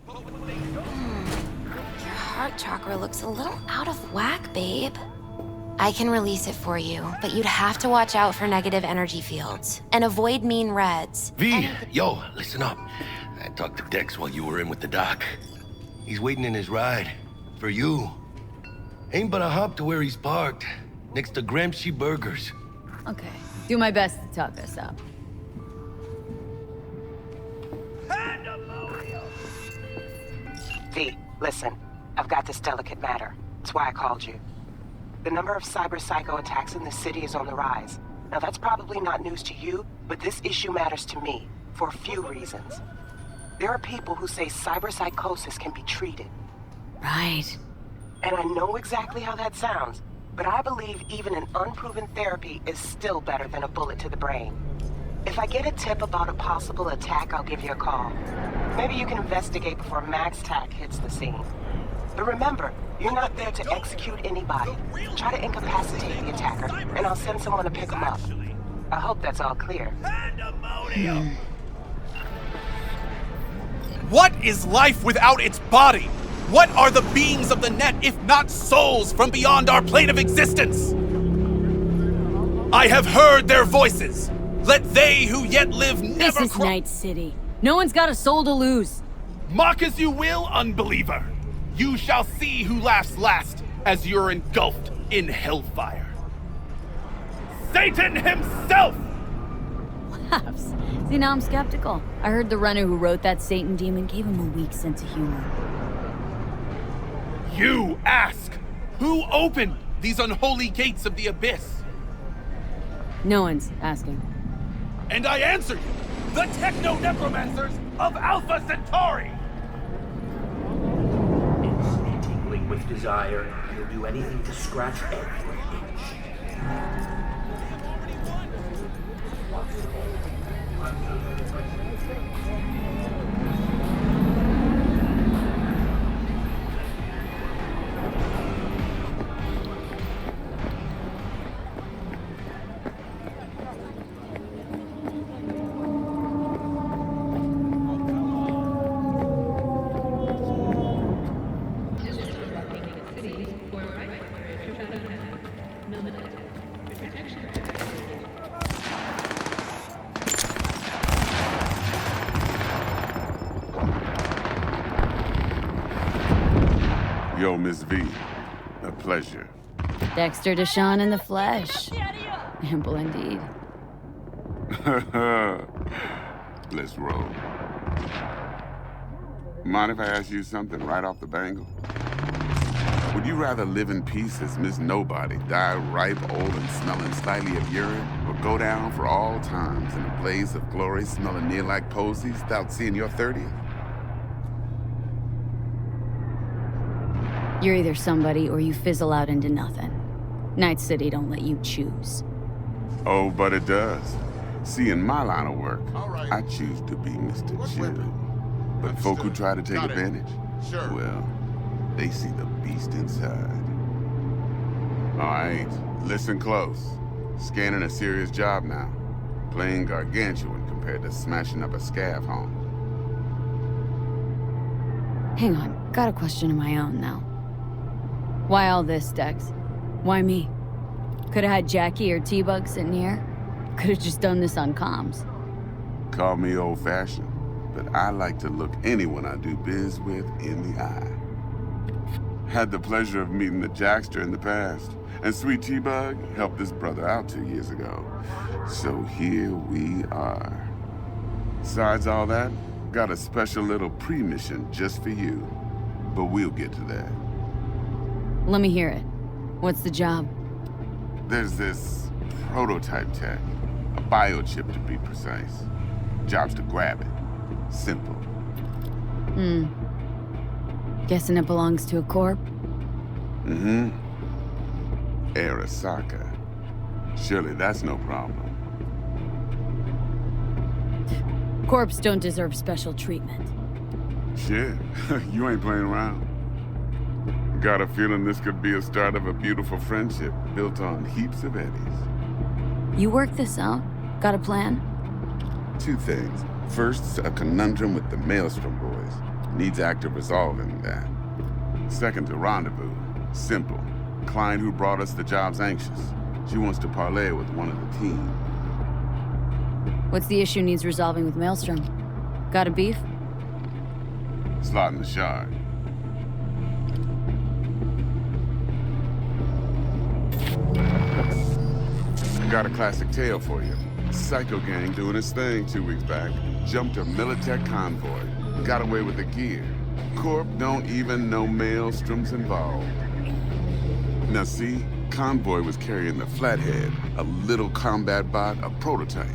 Your heart chakra looks a little out of whack, babe. I can release it for you, but you'd have to watch out for negative energy fields and avoid mean reds. V, yo, listen up. I talked to Dex while you were in with the doc. He's waiting in his ride. For you. Ain't but a hop to where he's parked. Next to Gramsci Burgers. Okay. Do my best to talk us up. V, listen. I've got this delicate matter. That's why I called you. The number of cyber-psycho attacks in the city is on the rise. Now that's probably not news to you, but this issue matters to me, for a few reasons. There are people who say cyberpsychosis can be treated. Right. And I know exactly how that sounds, but I believe even an unproven therapy is still better than a bullet to the brain. If I get a tip about a possible attack, I'll give you a call. Maybe you can investigate before Max Tack hits the scene. But remember, you're not there to execute anybody. Try to incapacitate the attacker, and I'll send someone to pick him up. I hope that's all clear. What is life without its body? What are the beings of the net if not souls from beyond our plane of existence? I have heard their voices. Let they who yet live never This is Night City. No one's got a soul to lose. Mock as you will, unbeliever. You shall see who laughs last as you're engulfed in hellfire. Satan himself! Laughs. See, now I'm skeptical. I heard the runner who wrote that Satan demon gave him a weak sense of humor. You ask, who opened these unholy gates of the abyss? No one's asking. And I answer you, the techno-necromancers of Alpha Centauri! It's tingling with desire. He'll do anything to scratch every itch. Yo, Miss V. A pleasure. Dexter Deshawn in the flesh. Ample indeed. Let's roll. Mind if I ask you something right off the bangle? Would you rather live in peace as Miss Nobody, die ripe, old, and smelling slightly of urine, or go down for all times in a blaze of glory smelling near like posies without seeing your 30th? You're either somebody or you fizzle out into nothing. Night City don't let you choose. Oh, but it does. See, in my line of work, I choose to be Mr. Chill. But folk who try to take advantage, well, they see the beast inside. All right, listen close. Scanning a serious job now. Playing gargantuan compared to smashing up a scav home. Hang on, got a question of my own now. Why all this, Dex? Why me? Could've had Jackie or T-Bug sitting here. Could've just done this on comms. Call me old-fashioned, but I like to look anyone I do biz with in the eye. Had the pleasure of meeting the Jackster in the past, and Sweet T-Bug helped this brother out 2 years ago. So here we are. Besides all that, got a special little pre-mission just for you. But we'll get to that. Let me hear it. What's the job? There's this prototype tech, a biochip to be precise. Job's to grab it. Simple. Guessing it belongs to a corp? Mm-hmm. Arasaka. Surely that's no problem. Corps don't deserve special treatment. Shit, you ain't playing around. Got a feeling this could be a start of a beautiful friendship built on heaps of eddies. You work this out? Got a plan? 2 things. First, a conundrum with the Maelstrom boys. Needs active resolving, that. Second to rendezvous. Simple. Client who brought us the job's anxious. She wants to parlay with one of the team. What's the issue needs resolving with Maelstrom? Got a beef? Slot in the shard. Got a classic tale for you. Psycho gang doing his thing 2 weeks back. Jumped a Militech convoy. Got away with the gear. Corp don't even know Maelstrom's involved. Now see, convoy was carrying the Flathead, a little combat bot, a prototype.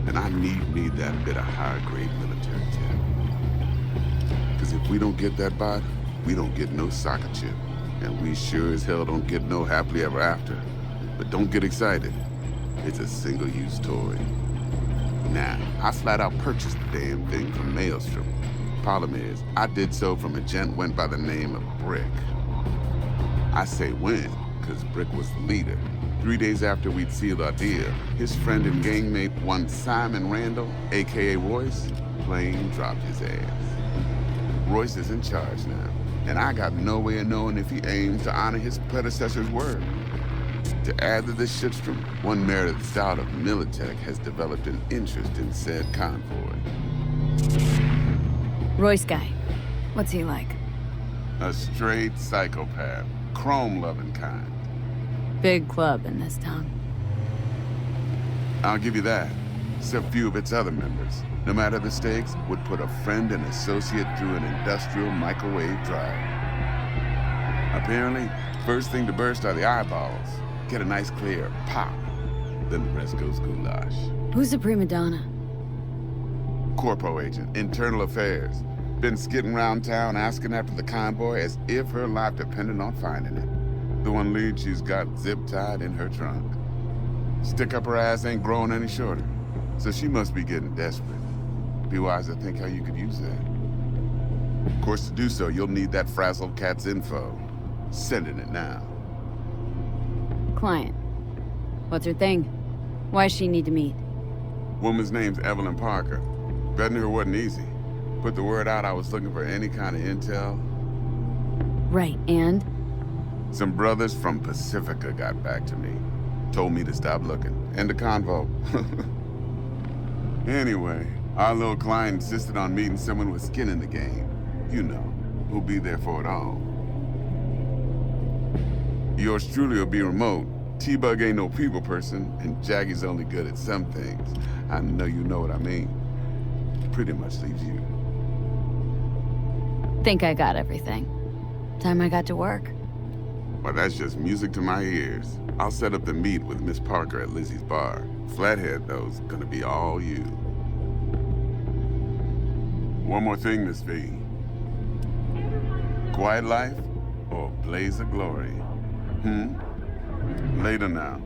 And I need that bit of high-grade military tech. Because if we don't get that bot, we don't get no soccer chip. And we sure as hell don't get no happily ever after. But don't get excited. It's a single-use toy. Now, I flat out purchased the damn thing from Maelstrom. Problem is, I did so from a gent went by the name of Brick. I say when, because Brick was the leader. 3 days after we'd sealed our deal, his friend and gangmate, one Simon Randall, aka Royce, plain dropped his ass. Royce is in charge now, and I got no way of knowing if he aims to honor his predecessor's word. To add to this shitstorm, one merited stout of Militech has developed an interest in said convoy. Royce guy. What's he like? A straight psychopath, chrome-loving kind. Big club in this town. I'll give you that, except few of its other members, no matter the stakes, would put a friend and associate through an industrial microwave drive. Apparently, first thing to burst are the eyeballs. Get a nice clear pop, then the rest goes goulash. Who's the prima donna? Corpo agent, internal affairs. Been skidding around town asking after the convoy as if her life depended on finding it. The one lead she's got zip-tied in her trunk. Stick up her ass ain't growing any shorter, so she must be getting desperate. Be wise to think how you could use that. Of course, to do so, you'll need that frazzled cat's info. Sending it now. Client. What's her thing? Why does she need to meet? Woman's name's Evelyn Parker. Betting her wasn't easy. Put the word out I was looking for any kind of intel. Right, and? Some brothers from Pacifica got back to me. Told me to stop looking. End the convo. Anyway, our little client insisted on meeting someone with skin in the game. You know, who'll be there for it all. Yours truly will be remote. T-Bug ain't no people person, and Jaggy's only good at some things. I know you know what I mean. Pretty much leaves you. Think I got everything. Time I got to work. Well, that's just music to my ears. I'll set up the meet with Miss Parker at Lizzie's bar. Flathead, though's gonna be all you. One more thing, Miss V. Quiet life or blaze of glory? Later now.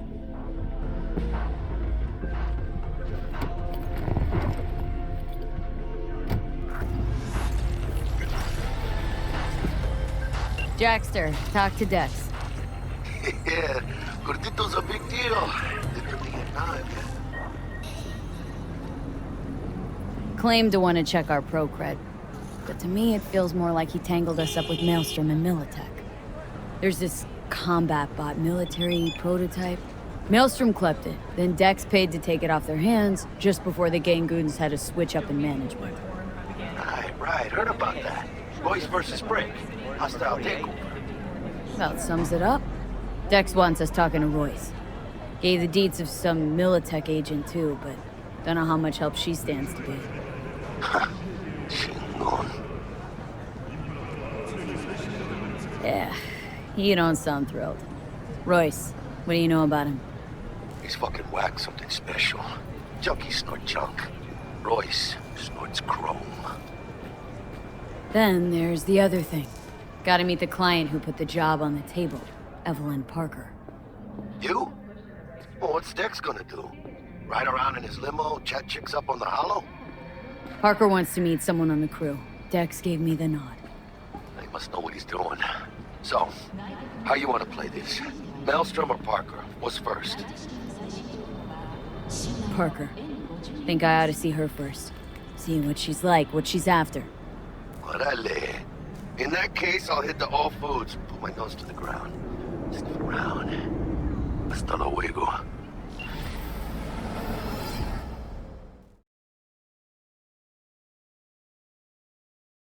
Dexter, talk to Dex. Yeah, Gordito's a big deal. Literally at 9. Claimed to want to check our pro cred, but to me it feels more like he tangled us up with Maelstrom and Militech. There's this combat bot military prototype. Maelstrom clept it, then Dex paid to take it off their hands just before the gang goons had a switch up in management. Right, heard about that. Royce versus Brick. Hostile takeover. About sums it up. Dex wants us talking to Royce. Gave the deets of some Militech agent too, but don't know how much help she stands to be. Yeah, you don't sound thrilled. Royce, what do you know about him? He's fucking whack, something special. Junkies snort junk. Royce snorts chrome. Then there's the other thing. Gotta meet the client who put the job on the table, Evelyn Parker. You? Well, what's Dex gonna do? Ride around in his limo, chat chicks up on the hollow? Parker wants to meet someone on the crew. Dex gave me the nod. He must know what he's doing. So, how you want to play this? Maelstrom or Parker? What's first? Parker. Think I ought to see her first. See what she's like, what she's after. Orale. In that case, I'll hit the all foods. Put my nose to the ground. Sniff around. Hasta luego.